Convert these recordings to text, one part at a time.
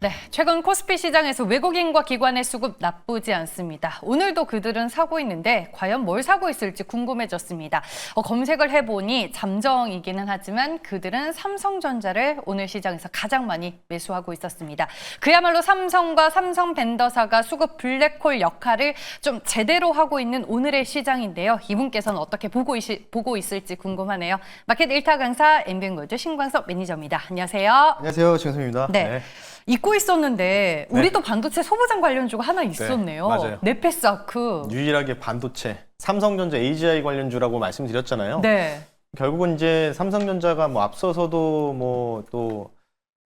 네, 최근 코스피 시장에서 외국인과 기관의 수급 나쁘지 않습니다. 오늘도 그들은 사고 있는데 과연 뭘 사고 있을지 궁금해졌습니다. 검색을 해보니 잠정이기는 하지만 그들은 삼성전자를 오늘 시장에서 가장 많이 매수하고 있었습니다. 그야말로 삼성과 삼성벤더사가 수급 블랙홀 역할을 좀 제대로 하고 있는 오늘의 시장인데요. 이분께서는 어떻게 보고 있을지 궁금하네요. 마켓 1타 강사 MBN골드 신광석 매니저입니다. 안녕하세요. 안녕하세요, 정성입니다. 네. 잊고 있었는데 우리도 반도체 소부장 관련주가 하나 있었네요. 맞아요. 네페스아크. 유일하게 반도체, 삼성전자 AGI 관련주라고 말씀드렸잖아요. 네. 결국은 이제 삼성전자가 뭐 앞서서도 뭐 또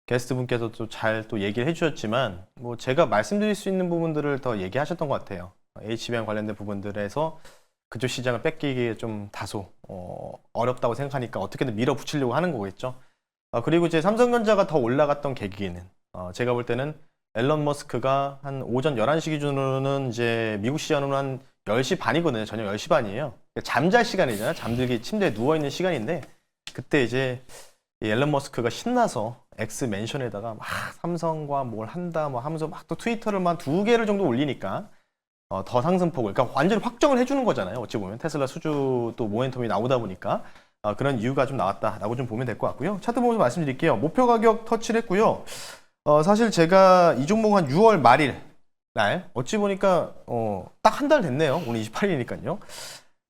게스트 분께서 또 잘 또 얘기를 해주셨지만 뭐 제가 말씀드릴 수 있는 부분들을 더 얘기하셨던 것 같아요. HBM 관련된 부분들에서 그쪽 시장을 뺏기기 좀 다소 어렵다고 생각하니까 어떻게든 밀어붙이려고 하는 거겠죠. 그리고 이제 삼성전자가 더 올라갔던 계기는 제가 볼 때는 앨런 머스크가 한 오전 11시 기준으로는 이제 미국 시간으로 한 10시 반이거든요. 저녁 10시 반이에요. 잠잘 시간이잖아요. 잠들기 침대에 누워있는 시간인데 그때 이제 이 앨런 머스크가 신나서 X 맨션에다가 막 삼성과 뭘 한다 뭐 하면서 막 또 트위터를 막 2개를 정도 올리니까 더 상승폭을 그러니까 완전히 확정을 해주는 거잖아요. 어찌 보면 테슬라 수주 또 모멘텀이 나오다 보니까 그런 이유가 좀 나왔다라고 좀 보면 될 것 같고요. 차트 보면서 말씀드릴게요. 목표 가격 터치를 했고요. 사실 제가 이 종목 한 6월 말일 날 어찌 보니까 딱 한 달 됐네요. 오늘 28일이니까요.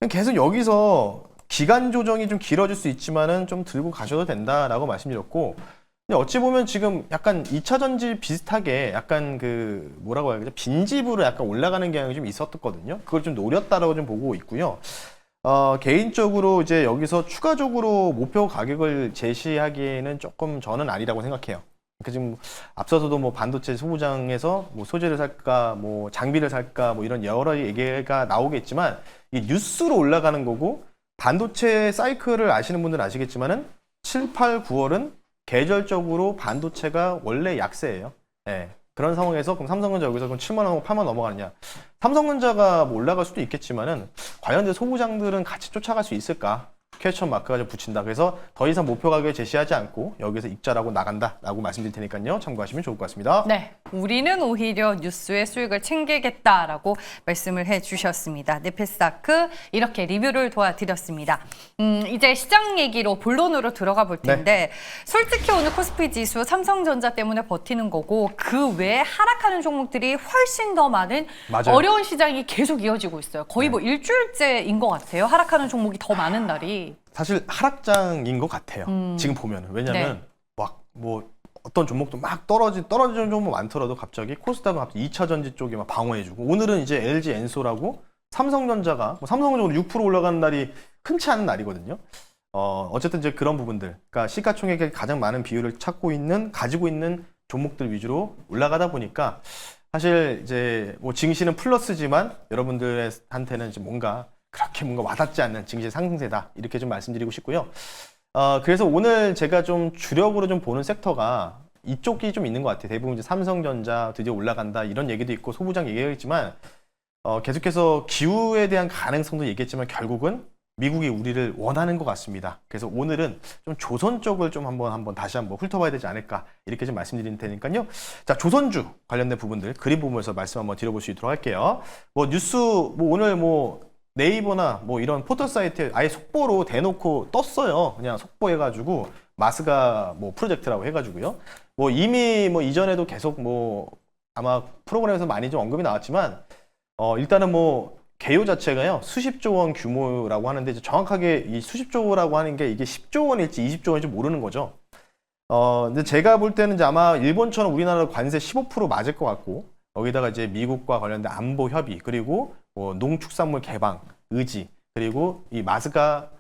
계속 여기서 기간 조정이 좀 길어질 수 있지만은 좀 들고 가셔도 된다라고 말씀드렸고, 근데 어찌 보면 지금 약간 2차 전지 비슷하게 약간 그 뭐라고 해야 되죠? 빈집으로 약간 올라가는 경향이 좀 있었거든요. 그걸 좀 노렸다라고 좀 보고 있고요. 개인적으로 이제 여기서 추가적으로 목표 가격을 제시하기에는 조금 저는 아니라고 생각해요. 그러니까 지금 앞서서도 뭐 반도체 소부장에서 뭐 소재를 살까, 뭐 장비를 살까, 뭐 이런 여러 얘기가 나오겠지만 이 뉴스로 올라가는 거고 반도체 사이클을 아시는 분들은 아시겠지만은 7, 8, 9월은 계절적으로 반도체가 원래 약세예요. 예. 그런 상황에서 그럼 삼성전자 여기서 그럼 7만 원, 8만 원 넘어가느냐? 삼성전자가 뭐 올라갈 수도 있겠지만은 과연 이제 소부장들은 같이 쫓아갈 수 있을까? 퀘스천 마크가 좀 붙인다. 그래서 더 이상 목표 가격을 제시하지 않고 여기서 익절하고 나간다라고 말씀드릴 테니까요. 참고하시면 좋을 것 같습니다. 네, 우리는 오히려 뉴스의 수익을 챙기겠다라고 말씀을 해주셨습니다. 네페스아크 이렇게 리뷰를 도와드렸습니다. 이제 시장 얘기로 본론으로 들어가 볼 텐데 솔직히 오늘 코스피 지수 삼성전자 때문에 버티는 거고 그 외에 하락하는 종목들이 훨씬 더 많은 맞아요. 어려운 시장이 계속 이어지고 있어요. 거의 뭐 일주일째인 것 같아요. 하락하는 종목이 더 많은 날이. 사실 하락장인 것 같아요. 지금 보면 왜냐면 막 뭐 어떤 종목도 막 떨어지는 종목 많더라도 갑자기 코스닥은 갑자기 2차 전지 쪽이 막 방어해주고 오늘은 이제 LG 엔소라고 삼성전자가 뭐 삼성전자로 6% 올라가는 날이 흔치 않은 날이거든요. 어쨌든 이제 그런 부분들, 그러니까 시가총액의 가장 많은 비율을 가지고 있는 종목들 위주로 올라가다 보니까 사실 이제 뭐 증시는 플러스지만 여러분들한테는 이제 그렇게 뭔가 와닿지 않는 증시 상승세다 이렇게 좀 말씀드리고 싶고요. 그래서 오늘 제가 좀 주력으로 좀 보는 섹터가 이쪽이 좀 있는 것 같아요. 대부분 이제 삼성전자 드디어 올라간다 이런 얘기도 있고 소부장 얘기했지만 계속해서 기후에 대한 가능성도 얘기했지만 결국은 미국이 우리를 원하는 것 같습니다. 그래서 오늘은 좀 조선 쪽을 좀 한번 다시 한번 훑어봐야 되지 않을까 이렇게 좀 말씀드릴 테니까요. 자, 조선주 관련된 부분들 그림 보면서 말씀 한번 드려볼 수 있도록 할게요. 뭐 뉴스 뭐 오늘 뭐 네이버나 뭐 이런 포털 사이트에 아예 속보로 대놓고 떴어요. 그냥 속보해가지고 마스가 뭐 프로젝트라고 해가지고요. 뭐 이미 뭐 이전에도 계속 뭐 아마 프로그램에서 많이 좀 언급이 나왔지만 일단은 뭐 개요 자체가요 수십조 원 규모라고 하는데 이제 정확하게 이 수십조라고 하는 게 이게 10조 원일지 20조 원일지 모르는 거죠. 근데 제가 볼 때는 이제 아마 일본처럼 우리나라 관세 15% 맞을 것 같고 여기다가 이제 미국과 관련된 안보 협의 그리고 뭐 농축산물 개방 의지 그리고 이 마스가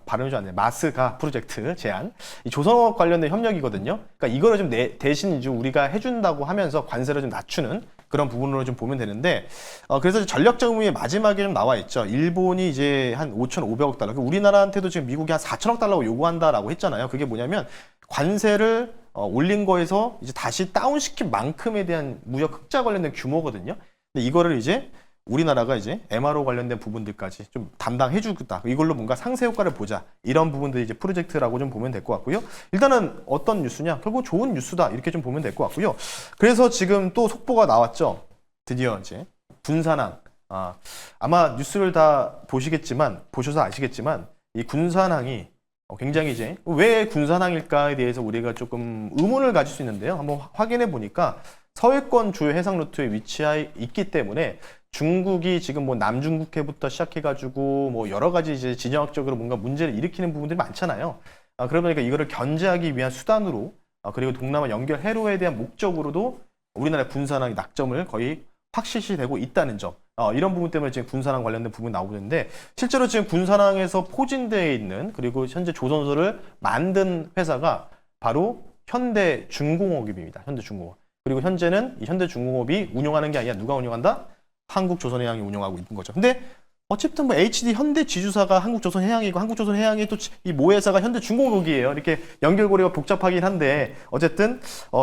발음이 좀 안 돼. 마스가 프로젝트 제안 이 조선업 관련된 협력이거든요. 그러니까 이거를 좀 대신 이제 우리가 해준다고 하면서 관세를 좀 낮추는 그런 부분으로 좀 보면 되는데 그래서 전략적 의미의 마지막에 좀 나와 있죠. 일본이 이제 한 5,500억 달러. 우리나라한테도 지금 미국이 한 4,000억 달러 요구한다라고 했잖아요. 그게 뭐냐면 관세를 올린 거에서 이제 다시 다운시킨 만큼에 대한 무역 흑자 관련된 규모거든요. 근데 이거를 이제 우리나라가 이제 MRO 관련된 부분들까지 좀 담당해주겠다. 이걸로 뭔가 상세 효과를 보자. 이런 부분들이 이제 프로젝트라고 좀 보면 될 것 같고요. 일단은 어떤 뉴스냐? 결국 좋은 뉴스다. 이렇게 좀 보면 될 것 같고요. 그래서 지금 또 속보가 나왔죠. 드디어 이제 군산항. 아마 뉴스를 다 보셔서 아시겠지만 이 군산항이 굉장히 이제 왜 군산항일까에 대해서 우리가 조금 의문을 가질 수 있는데요. 한번 확인해 보니까 서해권 주요 해상 루트에 위치해 있기 때문에 중국이 지금 뭐 남중국해부터 시작해가지고 뭐 여러 가지 이제 진영학적으로 뭔가 문제를 일으키는 부분들이 많잖아요. 그러다 보니까 이거를 견제하기 위한 수단으로 그리고 동남아 연결 해로에 대한 목적으로도 우리나라 군산항이 낙점을 거의 확실시되고 있다는 점. 이런 부분 때문에 지금 군산항 관련된 부분이 나오고 있는데 실제로 지금 군산항에서 포진되어 있는 그리고 현재 조선소를 만든 회사가 바로 현대중공업입니다. 현대중공업. 그리고 현재는 이 현대중공업이 운영하는 게 아니라 누가 운영한다? 한국조선해양이 운영하고 있는 거죠. 근데 어쨌든 뭐 HD 현대지주사가 한국조선해양이고 한국조선해양이 또 이 모회사가 현대중공업이에요. 이렇게 연결고리가 복잡하긴 한데 어쨌든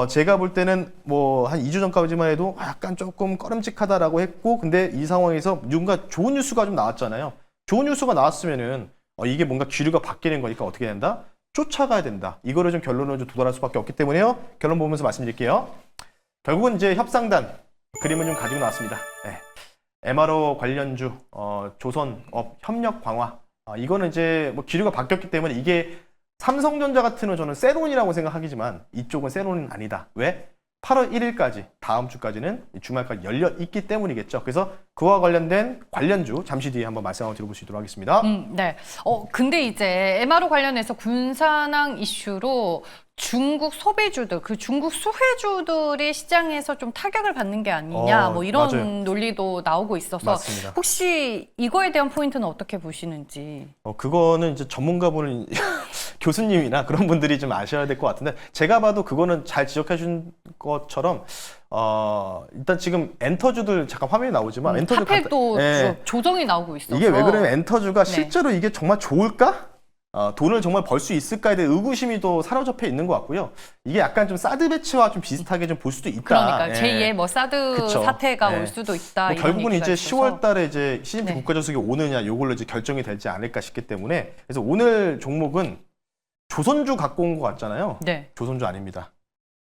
제가 볼 때는 뭐 한 2주 전까지만 해도 약간 조금 꺼름직하다라고 했고 근데 이 상황에서 뭔가 좋은 뉴스가 좀 나왔잖아요. 좋은 뉴스가 나왔으면은 이게 뭔가 기류가 바뀌는 거니까 어떻게 된다? 쫓아가야 된다. 이거를 좀 결론을 좀 도달할 수밖에 없기 때문에요. 결론 보면서 말씀드릴게요. 결국은 이제 협상단 그림을 좀 가지고 나왔습니다. 네. MRO 관련주 조선업 협력 강화 이거는 이제 뭐 기류가 바뀌었기 때문에 이게 삼성전자 같은 경우는 저는 세론이라고 생각하기지만 이쪽은 세론은 아니다. 왜? 8월 1일까지 다음 주까지는 주말까지 열려 있기 때문이겠죠. 그래서 그와 관련된 관련주 잠시 뒤에 한번 말씀을 드려볼 수 있도록 하겠습니다. 네. 근데 이제 MRO 관련해서 군산항 이슈로 중국 소비주들, 그 중국 수혜주들이 시장에서 좀 타격을 받는 게 아니냐, 뭐 이런 맞아요. 논리도 나오고 있어서 맞습니다. 혹시 이거에 대한 포인트는 어떻게 보시는지? 그거는 이제 전문가분은 교수님이나 그런 분들이 좀 아셔야 될 것 같은데 제가 봐도 그거는 잘 지적해 준 것처럼 일단 지금 엔터주들 잠깐 화면이 나오지만 엔터주 하필 또 예. 조정이 나오고 있어서 이게 왜 그러냐면 엔터주가 네. 실제로 이게 정말 좋을까? 돈을 정말 벌 수 있을까에 대한 의구심이 또 사로잡혀 있는 것 같고요. 이게 약간 좀 사드 배치와 좀 비슷하게 좀 볼 수도 있다. 그러니까 예. 제2의 뭐 사드 그쵸. 사태가 예. 올 수도 있다. 뭐 이런 결국은 얘기가 이제 있어서. 10월 달에 이제 시진핑 네. 국가주석이 오느냐 요걸로 이제 결정이 될지 않을까 싶기 때문에 그래서 오늘 종목은 조선주 갖고 온 것 같잖아요. 네. 조선주 아닙니다.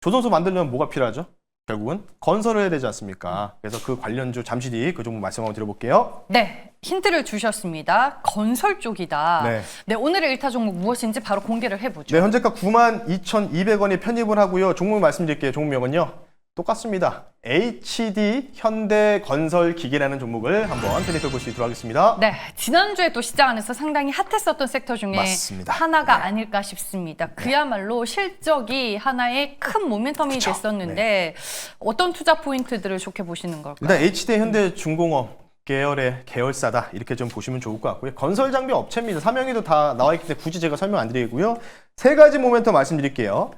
조선소 만들려면 뭐가 필요하죠? 결국은 건설을 해야 되지 않습니까? 그래서 그 관련주 잠시 뒤 그 종목 말씀 한번 드려볼게요. 네, 힌트를 주셨습니다. 건설 쪽이다. 네. 네, 오늘의 1타 종목 무엇인지 바로 공개를 해보죠. 네, 현재가 92,200원이 편입을 하고요. 종목 말씀드릴게요. 종목명은요. 똑같습니다. HD 현대건설기계라는 종목을 한번 편입해 볼 수 있도록 하겠습니다. 네, 지난주에 또 시장 안에서 상당히 핫했었던 섹터 중에 맞습니다. 하나가 네. 아닐까 싶습니다. 그야말로 실적이 하나의 큰 모멘텀이 그쵸. 됐었는데 어떤 투자 포인트들을 좋게 보시는 걸까요? 일단 HD 현대중공업 계열의 계열사다 이렇게 좀 보시면 좋을 것 같고요. 건설 장비 업체입니다. 사명에도 다 나와 있기 때문에 굳이 제가 설명 안 드리고요. 세 가지 모멘텀 말씀드릴게요.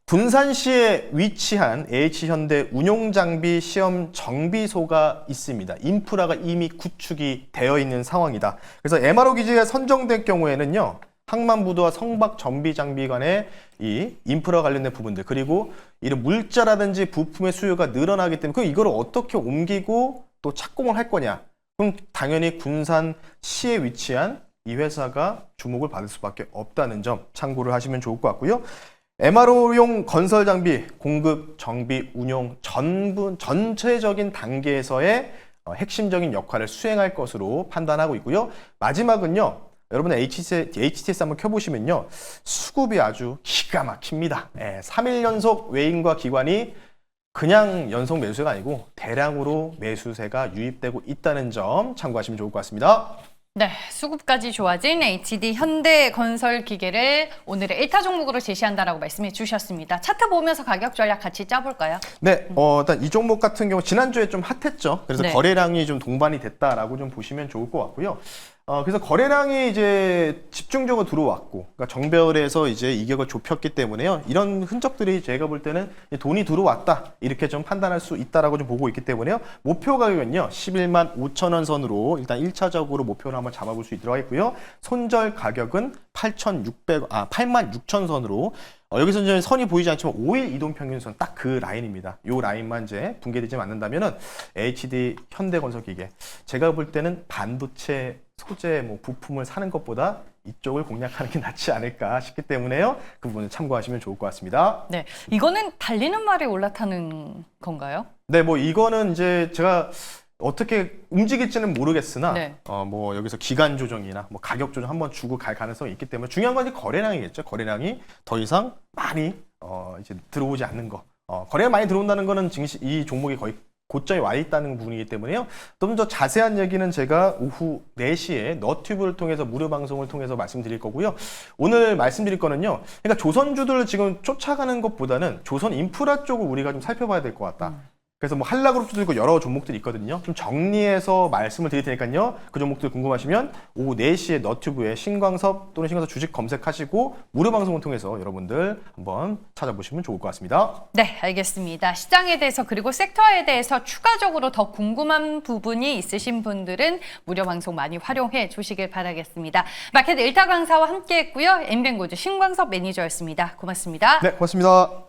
군산시에 위치한 H현대 운용장비 시험 정비소가 있습니다. 인프라가 이미 구축이 되어 있는 상황이다. 그래서 MRO 기지가 선정된 경우에는요. 항만부두와 성박 정비장비 간의 이 인프라 관련된 부분들 그리고 이런 물자라든지 부품의 수요가 늘어나기 때문에 그럼 이걸 어떻게 옮기고 또 착공을 할 거냐. 그럼 당연히 군산시에 위치한 이 회사가 주목을 받을 수밖에 없다는 점 참고를 하시면 좋을 것 같고요. MRO용 건설 장비 공급, 정비, 운용 전체적인 단계에서의 핵심적인 역할을 수행할 것으로 판단하고 있고요. 마지막은요. 여러분 HTS 한번 켜보시면요. 수급이 아주 기가 막힙니다. 3일 연속 외인과 기관이 그냥 연속 매수세가 아니고 대량으로 매수세가 유입되고 있다는 점 참고하시면 좋을 것 같습니다. 네, 수급까지 좋아진 HD 현대건설기계를 오늘의 1타 종목으로 제시한다라고 말씀해 주셨습니다. 차트 보면서 가격 전략 같이 짜볼까요? 네, 일단 이 종목 같은 경우 지난주에 좀 핫했죠. 그래서 네. 거래량이 좀 동반이 됐다라고 좀 보시면 좋을 것 같고요. 그래서 거래량이 이제 집중적으로 들어왔고, 그러니까 정배열에서 이제 이격을 좁혔기 때문에요. 이런 흔적들이 제가 볼 때는 돈이 들어왔다 이렇게 좀 판단할 수 있다라고 좀 보고 있기 때문에요. 목표 가격은요 11만 5천 원 선으로 일단 1차적으로 목표를 한번 잡아볼 수 있도록 하겠고요. 손절 가격은 8만 6천 선으로 여기서 이제 선이 보이지 않지만 5일 이동 평균선 딱 그 라인입니다. 이 라인만 이제 붕괴되지 않는다면은 HD 현대건설기계 제가 볼 때는 반도체 소재 뭐 부품을 사는 것보다 이쪽을 공략하는 게 낫지 않을까 싶기 때문에요. 그 부분을 참고하시면 좋을 것 같습니다. 네, 이거는 달리는 말에 올라타는 건가요? 네, 뭐 이거는 이제 제가 어떻게 움직일지는 모르겠으나 네. 뭐 여기서 기간 조정이나 뭐 가격 조정 한번 주고 갈 가능성이 있기 때문에 중요한 건 이제 거래량이겠죠. 거래량이 더 이상 많이 이제 들어오지 않는 거. 거래가 많이 들어온다는 거는 증시 이 종목이 거의 고점에 와 있다는 부분이기 때문에요. 좀 더 자세한 얘기는 제가 오후 4시에 너튜브를 통해서 무료 방송을 통해서 말씀드릴 거고요. 오늘 말씀드릴 거는요. 그러니까 조선주들을 지금 쫓아가는 것보다는 조선 인프라 쪽을 우리가 좀 살펴봐야 될 것 같다. 그래서 뭐 한라그룹도 있고 여러 종목들이 있거든요. 좀 정리해서 말씀을 드릴 테니까요. 그 종목들 궁금하시면 오후 4시에 너튜브에 신광섭 또는 신광섭 주식 검색하시고 무료 방송을 통해서 여러분들 한번 찾아보시면 좋을 것 같습니다. 네, 알겠습니다. 시장에 대해서 그리고 섹터에 대해서 추가적으로 더 궁금한 부분이 있으신 분들은 무료 방송 많이 활용해 주시길 바라겠습니다. 마켓 일타 강사와 함께했고요. 엠뱅고즈 신광섭 매니저였습니다. 고맙습니다. 네, 고맙습니다.